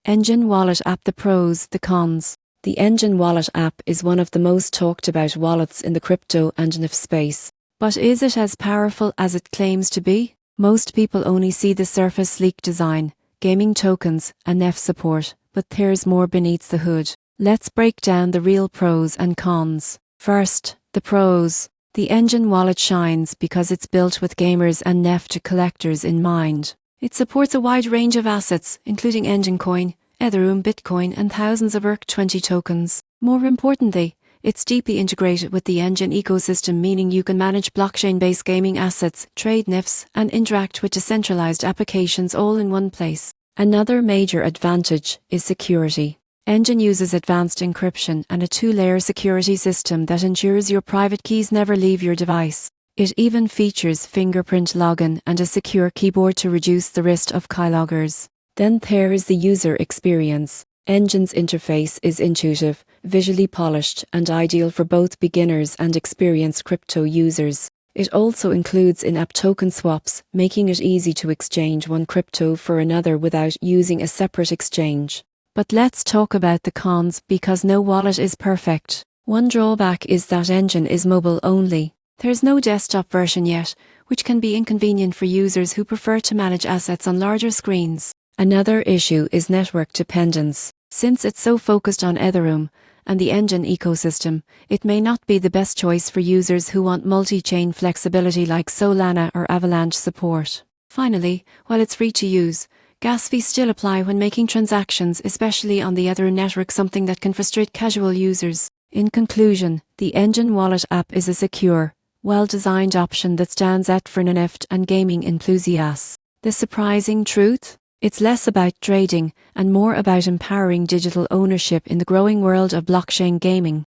Enjin Wallet app. The pros, the cons. The Enjin Wallet app is one of the most talked about wallets in the crypto and NFT space. But is it as powerful as it claims to be? Most people only see the surface sleek design, gaming tokens, and NFT support, but there's more beneath the hood. Let's break down the real pros and cons. First, the pros. The Enjin wallet shines because it's built with gamers and NFT collectors in mind. It supports a wide range of assets, including Enjin Coin, Ethereum, Bitcoin, and thousands of ERC20 tokens. More importantly, it's deeply integrated with the Enjin ecosystem, meaning you can manage blockchain-based gaming assets, trade NFTs, and interact with decentralized applications all in one place. Another major advantage is security. Enjin uses advanced encryption and a two-layer security system that ensures your private keys never leave your device. It even features fingerprint login and a secure keyboard to reduce the risk of keyloggers. Then there is the user experience. Enjin's interface is intuitive, visually polished, and ideal for both beginners and experienced crypto users. It also includes in-app token swaps, making it easy to exchange one crypto for another without using a separate exchange. But let's talk about the cons, because no wallet is perfect. One drawback is that Enjin is mobile only. There's no desktop version yet, which can be inconvenient for users who prefer to manage assets on larger screens. Another issue is network dependence. Since it's so focused on Ethereum and the Enjin ecosystem, it may not be the best choice for users who want multi-chain flexibility like Solana or Avalanche support. Finally, while it's free to use, gas fees still apply when making transactions, especially on the Ethereum network, something that can frustrate casual users. In conclusion, the Enjin Wallet app is a secure, well-designed option that stands out for NFT and gaming enthusiasts. The surprising truth? It's less about trading and more about empowering digital ownership in the growing world of blockchain gaming.